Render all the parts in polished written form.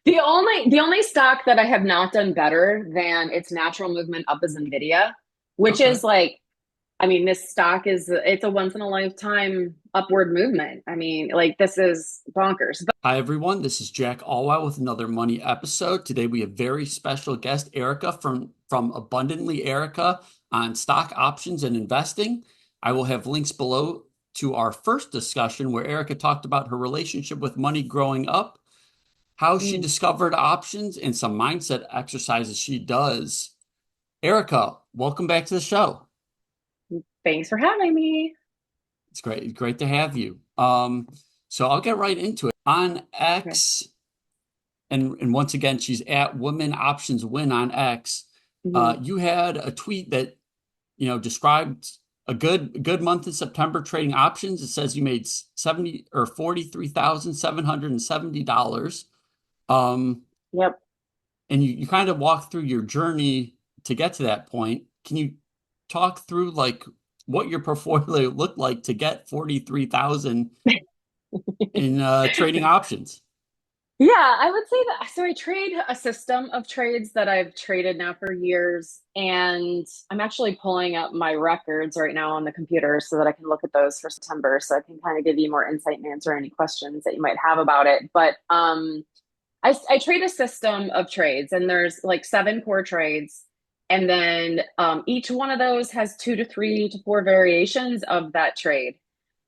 The only stock that I have not done better than its natural movement up is Nvidia, which Okay. is like, I mean, this stock is it's a once in a lifetime upward movement. I mean, like this is bonkers. But Hi, everyone. This is Jack Allwell with another money episode. Today we have very special guest Erica from Abundantly Erica on stock options and investing. I will have links below to our first discussion where Erica talked about her relationship with money growing up, how she mm, discovered options, and some mindset exercises she does. Erica, welcome back to the show. thanks for having me. It's great to have you. So I'll get right into it. On Okay. X, and once again, she's at Women Options Win on X. Mhm. You had a tweet that described a good month in September trading options. It says you made 70 or $43,770. Um, Yep. and you kind of walk through your journey to get to that point. Can you talk through like what your portfolio looked like to get 43,000 in trading options? Yeah, I would say that. So I trade a system of trades that I've traded now for years, and I'm actually pulling up my records right now on the computer so that I can look at those for September, so I can kind of give you more insight and answer any questions that you might have about it. But I trade a system of trades, and there's like seven core trades, and then each one of those has two to three to four variations of that trade.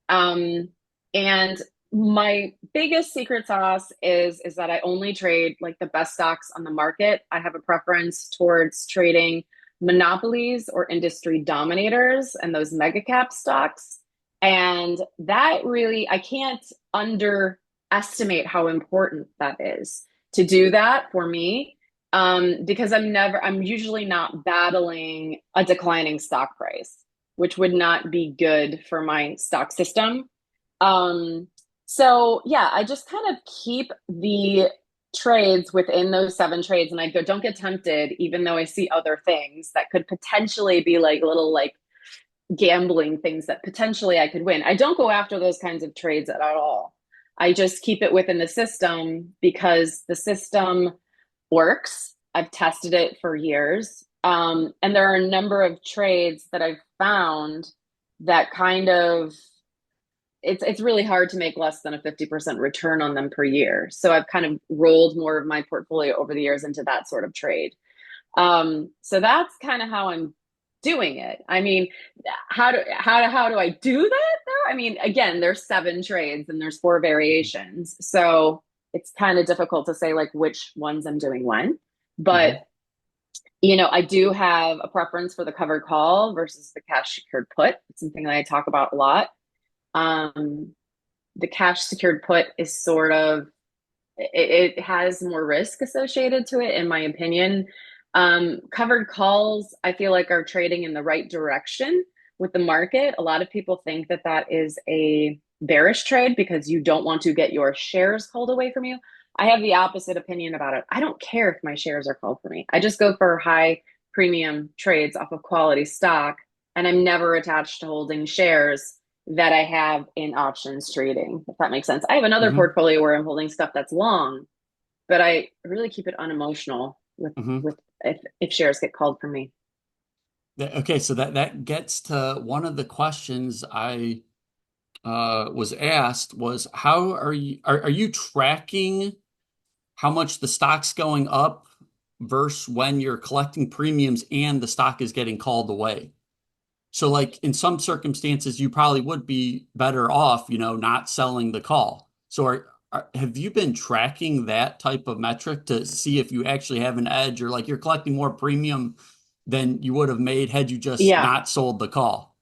Um, and my biggest secret sauce is that I only trade like the best stocks on the market. I have a preference towards trading monopolies or industry dominators and those mega cap stocks. And that really, I can't underestimate how important that is to do that for me. Because I'm usually not battling a declining stock price, which would not be good for my stock system. Um, so yeah, I just kind of keep the trades within those seven trades, and I go, don't get tempted, even though I see other things that could potentially be like little like gambling things that potentially I could win. I don't go after those kinds of trades at all. I just keep it within the system because the system works. I've tested it for years. And there are a number of trades that I've found that kind of it's really hard to make less than a 50% return on them per year. So I've kind of rolled more of my portfolio over the years into that sort of trade. So that's kind of how I'm doing it. I mean, how do I do that though? I mean, again, there's seven trades and there's four variations. So it's kind of difficult to say like which ones I'm doing when. But Mhm. I do have a preference for the covered call versus the cash secured put. It's something that I talk about a lot. Um, the cash secured put is sort of it has more risk associated to it, in my opinion. Covered calls, I feel like, are trading in the right direction with the market. A lot of people think that that is a bearish trade because you don't want to get your shares called away from you. I have the opposite opinion about it. I don't care if my shares are called for me. I just go for high premium trades off of quality stock, and I'm never attached to holding shares that I have in options trading, if that makes sense. I have another Mhm. portfolio where I'm holding stuff that's long, but I really keep it unemotional with Mhm. if shares get called for me. Okay, so that gets to one of the questions I was asked was how are you tracking how much the stock's going up versus when you're collecting premiums and the stock is getting called away? So like in some circumstances you probably would be better off, not selling the call. So have you been tracking that type of metric to see if you actually have an edge or like you're collecting more premium than you would have made had you just Yeah. not sold the call?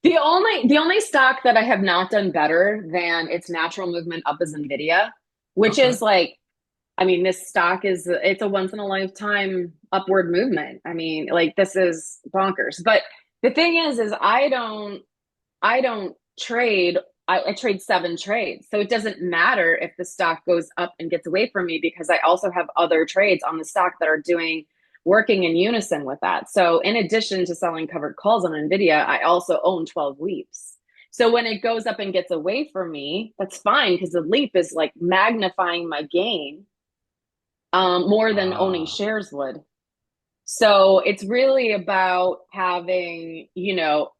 The only stock that I have not done better than its natural movement up is Nvidia, which Okay. is like, I mean, this stock is it's a once in a lifetime upward movement. I mean, like this is bonkers. But the thing is I don't trade. I trade seven trades. So it doesn't matter if the stock goes up and gets away from me because I also have other trades on the stock that are working in unison with that. So in addition to selling covered calls on Nvidia, I also own 12 weeps. So when it goes up and gets away from me, that's fine because the leap is like magnifying my gain more than owning Ah, shares would. So it's really about having,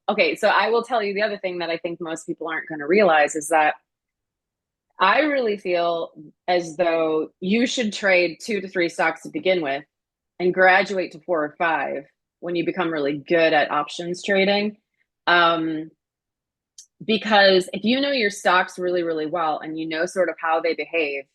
okay, so I will tell you the other thing that I think most people aren't going to realize is that I really feel as though you should trade 2 to 3 stocks to begin with and graduate to 4 or 5 when you become really good at options trading. Um, because if you know your stocks really, really well and you know sort of how they behave,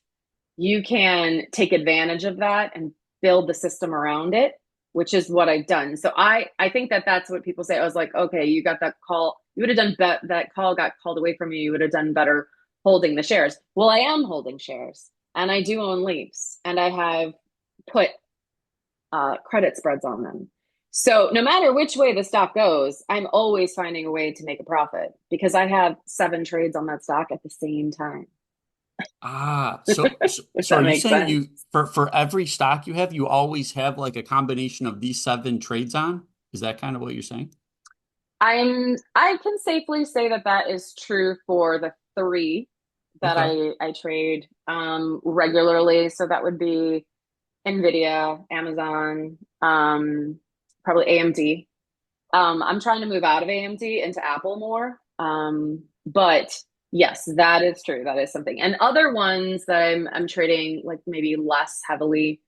you can take advantage of that and build the system around it, which is what I've done. So I think that that's what people say. I was like, okay, you got that call. You would have done that call got called away from you. You would have done better holding the shares. Well, I am holding shares and I do own leaps and I have put credit spreads on them. So no matter which way the stock goes, I'm always finding a way to make a profit because I have 7 trades on that stock at the same time. so If are that you makes saying sense. you for every stock you have, you always have like a combination of these 7 trades on? Is that kind of what you're saying? I can safely say that that is true for the 3 that Okay. I trade regularly. So that would be Nvidia, Amazon, probably AMD. I'm trying to move out of AMD into Apple more. But yes, that is true. That is something. And other ones that I'm trading like maybe less heavily,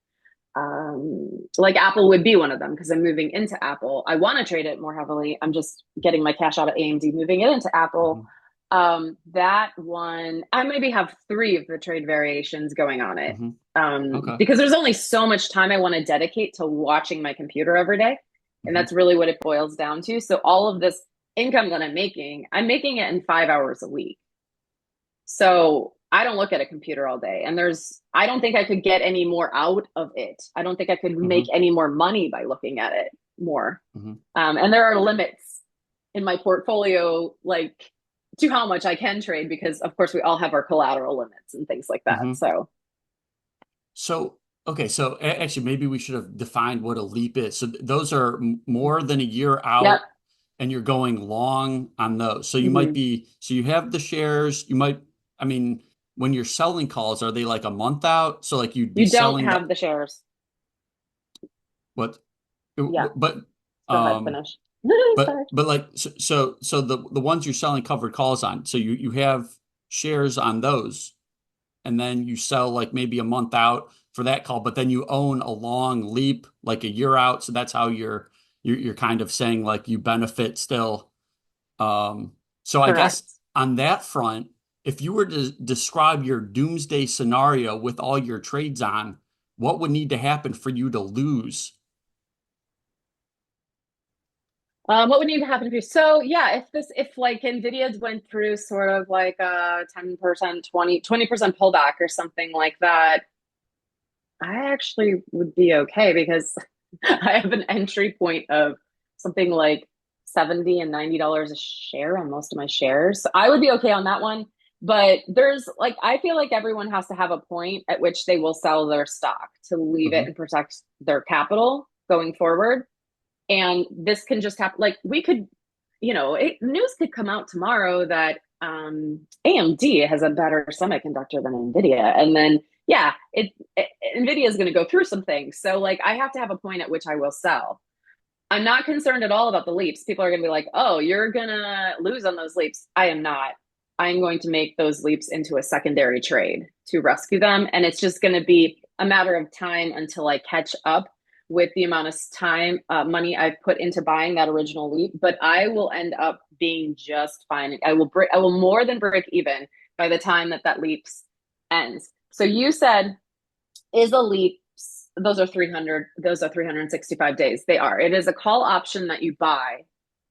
like Apple would be one of them because I'm moving into Apple. I want to trade it more heavily. I'm just getting my cash out of AMD, moving it into Apple. Hmm. That one, I maybe have 3 of the trade variations going on it. Hmm. Okay. Because there's only so much time I want to dedicate to watching my computer every day. And Hmm. that's really what it boils down to. So all of this income that I'm making it in 5 hours a week. So I don't look at a computer all day. And I don't think I could get any more out of it. I don't think I could make Hmm. any more money by looking at it more. Hmm. And there are limits in my portfolio, like to how much I can trade, because of course we all have our collateral limits and things like that. Hmm. So, So, okay, so actually, maybe we should have defined what a leap is. So those are more than a year yep. out, and you're going long on those. So you might Hmm. be, so you have the shares. You might, I mean, when you're selling calls, are they like a month out? So like you'd be You don't selling the have the shares. what? Yeah. But Go ahead, um, finish. but Sorry. like so the ones you're selling covered calls on. So you have shares on those, and then you sell like maybe a month out for that call, but then you own a long leap like a year out. So that's how you're kind of saying like you benefit still. So I guess Correct. on that front, if you were to describe your doomsday scenario with all your trades on, what would need to happen for you to lose? What would need to happen to you? So yeah, if like Nvidia went through sort of like a 10%, 20% pullback or something like that, I actually would be okay because I have an entry point of something like 70 and $90 a share on most of my shares. So I would be okay on that one. But there's like, I feel like everyone has to have a point at which they will sell their stock to leave it Hmm. and protect their capital going forward. And this can just happen. Like we could, news could come out tomorrow that AMD has a better semiconductor than Nvidia, and then yeah, Nvidia is going to go through some things. So like I have to have a point at which I will sell. I'm not concerned at all about the leaps. People are going to be like, "Oh, you're going to lose on those leaps." I am not. I'm going to make those leaps into a secondary trade to rescue them, and it's just going to be a matter of time until I catch up with the amount of time, money I've put into buying that original leap. But I will end up being just fine. I will more than break even by the time that leaps ends. So you said, is a leap, those are 365 days. They are. It is a call option that you buy.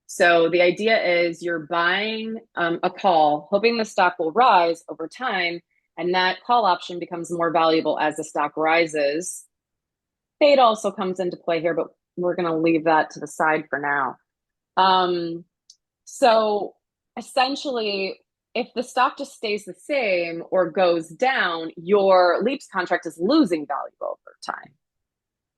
So the idea is you're buying a call hoping the stock will rise over time, and that call option becomes more valuable as the stock rises. Fade also comes into play here, but we're going to leave that to the side for now. um, so essentially, if the stock just stays the same or goes down, your leaps contract is losing value over time.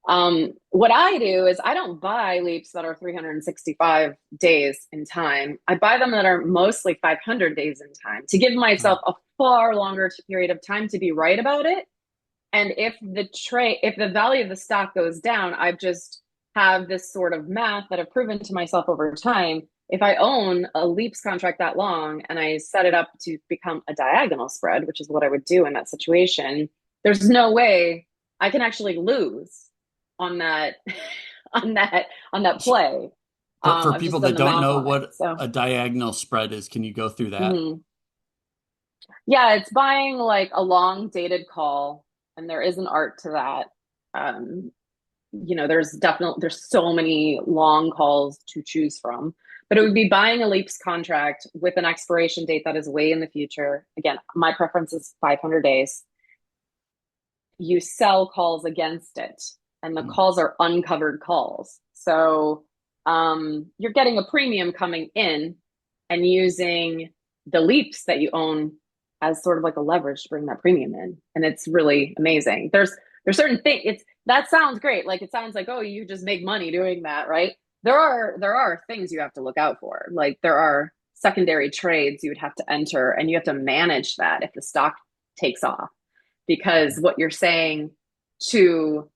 What I do is I don't buy leaps that are 365 days in time. I buy them that are mostly 500 days in time to give myself Oh, a far longer period of time to be right about it. And if the value of the stock goes down, I've just have this sort of math that I've proven to myself over time. If I own a leaps contract that long and I set it up to become a diagonal spread, which is what I would do in that situation, there's no way I can actually lose on that on that so play. for I've people just done that the don't math know on it. what So a diagonal spread is, can you go through that? mhm. Yeah, it's buying like a long dated call, and there is an art to that. Um, there's so many long calls to choose from, but it would be buying a leaps contract with an expiration date that is way in the future. Again, my preference is 500 days. You sell calls against it, and the Mm, calls are uncovered calls. So you're getting a premium coming in and using the leaps that you own as sort of like a leverage to bring that premium in. And it's really amazing. There's certain things, it's that sounds great. Like it sounds like, oh, you just make money doing that, right? There are things you have to look out for. Like there are secondary trades you would have to enter, and you have to manage that if the stock takes off, because what you're saying to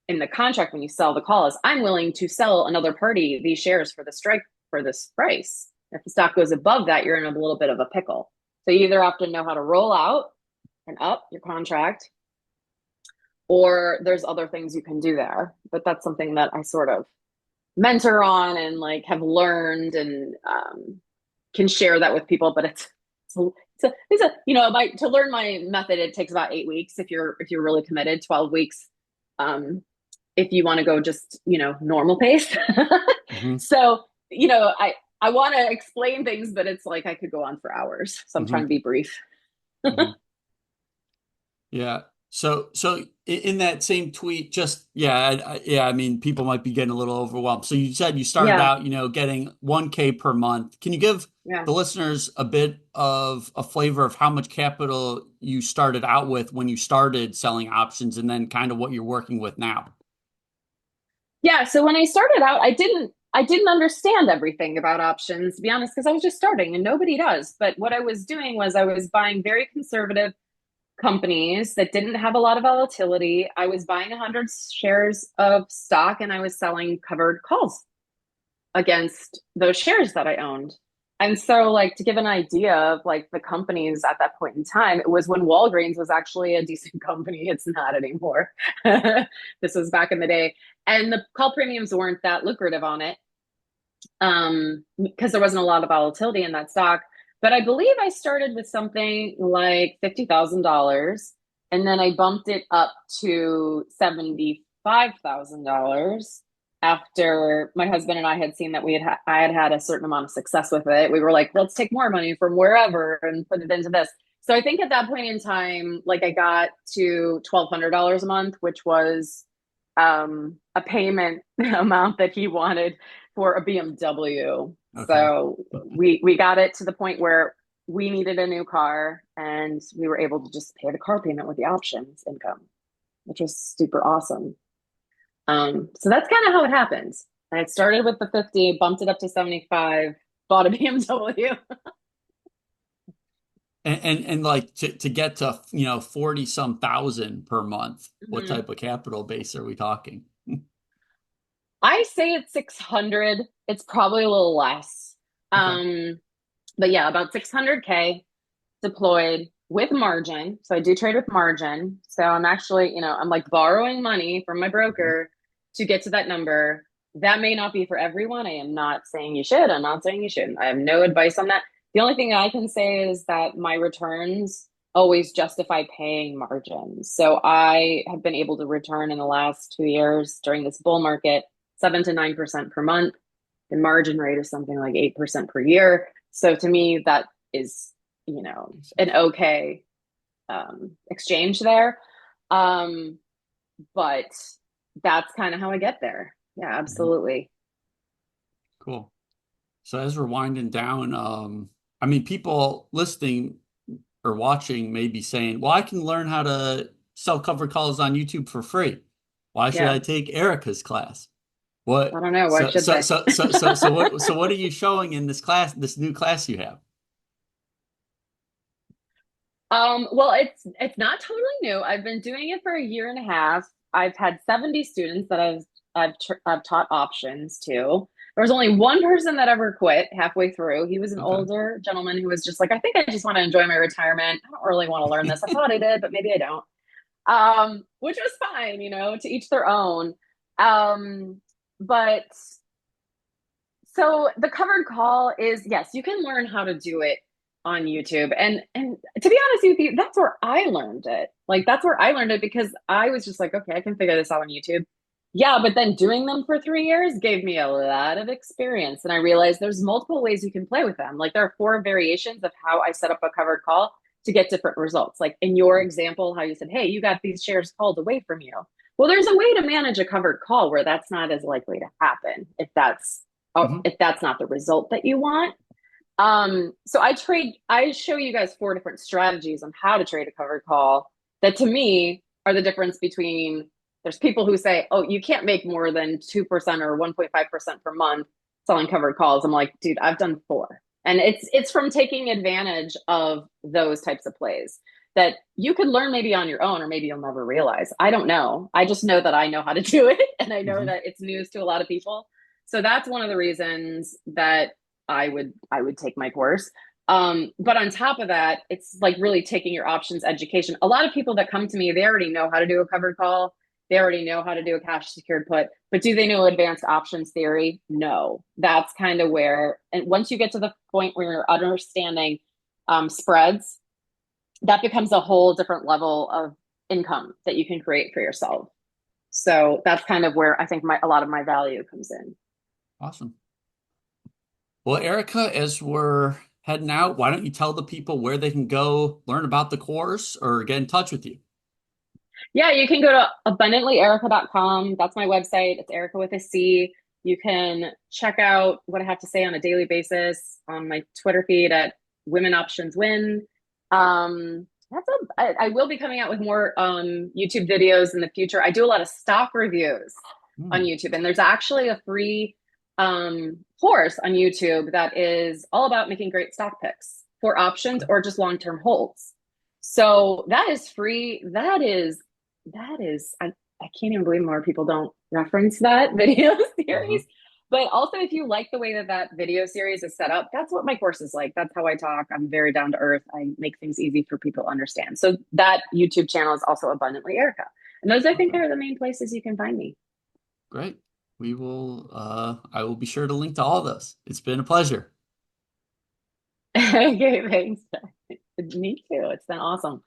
in the contract when you sell the call is, I'm willing to sell another party these shares for the strike for this price. If the stock goes above that, you're in a little bit of a pickle. So you either have to know how to roll out and up your contract, or there's other things you can do there. But that's something that I sort of mentor on and like have learned, and can share that with people. But to learn my method, it takes about 8 weeks if you're really committed. 12 weeks if you want to go just normal pace. hmm So I want to explain things, but it's like I could go on for hours. So I'm trying to hmm be brief. hmm Yeah. So in that same tweet, just yeah, yeah. I mean, people might be getting a little overwhelmed. So you said you started Yeah, out, getting 1K per month. Can you give yeah. the listeners a bit of a flavor of how much capital you started out with when you started selling options, and then kind of what you're working with now? Yeah, so when I started out, I didn't understand everything about options, to be honest, because I was just starting and nobody does. But what I was doing was I was buying very conservative companies that didn't have a lot of volatility. I was buying 100 shares of stock and I was selling covered calls against those shares that I owned. And so, like, to give an idea of like the companies at that point in time, it was when Walgreens was actually a decent company. It's not anymore. This was back in the day. And the call premiums weren't that lucrative on it, because there wasn't a lot of volatility in that stock. But I believe I started with something like $50,000, and then I bumped it up to $75,000 after my husband and I had seen that I had had a certain amount of success with it. We were like, let's take more money from wherever and put it into this. So I think at that point in time, like I got to $1,200 a month, which was a payment amount that he wanted for a BMW. Okay. So we got it to the point where we needed a new car, and we were able to just pay the car payment with the options income, which was super awesome. So that's kind of how it happened. I started with the 50, bumped it up to 75, bought a BMW. And like to get to 40 some thousand per month, what Mhm. type of capital base are we talking? I say it's 600. It's probably a little less. Okay. Um, but yeah, about 600K deployed with margin. So I do trade with margin. So I'm actually, I'm like borrowing money from my Mhm. broker to get to that number. That may not be for everyone. I am not saying you should. I'm not saying you shouldn't. I have no advice on that. The only thing I can say is that my returns always justify paying margins. So I have been able to return in the last 2 years during this bull market 7 to 9% per month. The margin rate is something like 8% per year. So to me, that is, an okay exchange there. Um, but that's kind of how I get there. Yeah, Mhm. absolutely. Cool. So as we're winding down, I mean, people listening or watching may be saying, well, I can learn how to sell covered calls on YouTube for free. Why should I Yeah. take Erica's class? I What? don't know. Why So should so they? so so so so what are you showing in this class, this new class you have? Well, it's not totally new. I've been doing it for a year and a half. I've had 70 students that I've taught options to. There was only one person that ever quit halfway through. He was an Okay. older gentleman who was just like, I think I just want to enjoy my retirement. I don't really want to learn this. I thought I did, but maybe I don't. Which was fine, to each their own. But so the covered call is, yes, you can learn how to do it on YouTube. And to be honest with you, that's where I learned it. Like that's where I learned it because I was just like, okay, I can figure this out on YouTube. Yeah, but then doing them for 3 years gave me a lot of experience. And I realized there's multiple ways you can play with them. Like there are 4 variations of how I set up a covered call to get different results. Like in your example, how you said, hey, you got these shares called away from you. Well, there's a way to manage a covered call where that's not as likely to happen Hmm. if that's not the result that you want. So I show you guys 4 different strategies on how to trade a covered call that to me are the difference between there's people who say, oh, you can't make more than 2% or 1.5% per month selling covered calls. I'm like, dude, I've done 4. And it's from taking advantage of those types of plays that you could learn maybe on your own, or maybe you'll never realize. I don't know. I just know that I know how to do it. And I know Hmm. that it's news to a lot of people. So that's one of the reasons that I would take my course. But on top of that, it's like really taking your options education. A lot of people that come to me, they already know how to do a covered call. They already know how to do a cash secured put, but do they know advanced options theory? No. That's kind of where, and once you get to the point where you're understanding spreads, that becomes a whole different level of income that you can create for yourself. So that's kind of where I think a lot of my value comes in. Awesome. Well, Erica, as we're heading out, why don't you tell the people where they can go learn about the course or get in touch with you? Yeah, you can go to abundantlyerica.com. That's my website. It's Erica with a C. You can check out what I have to say on a daily basis on my Twitter feed at Women Options Win. I will be coming out with more YouTube videos in the future. I do a lot of stock reviews on Hmm. YouTube, and there's actually a free course on YouTube that is all about making great stock picks for options Okay. or just long-term holds. So that is free. I can't even believe more people don't reference that video Uh-huh. series. But also, if you like the way that that video series is set up, that's what my course is like. That's how I talk. I'm very down to earth. I make things easy for people to understand. So that YouTube channel is also Abundantly Erica. And those, I think, Okay. are the main places you can find me. Great. I will be sure to link to all of those. It's been a pleasure. Okay, thanks. Me too. It's been awesome.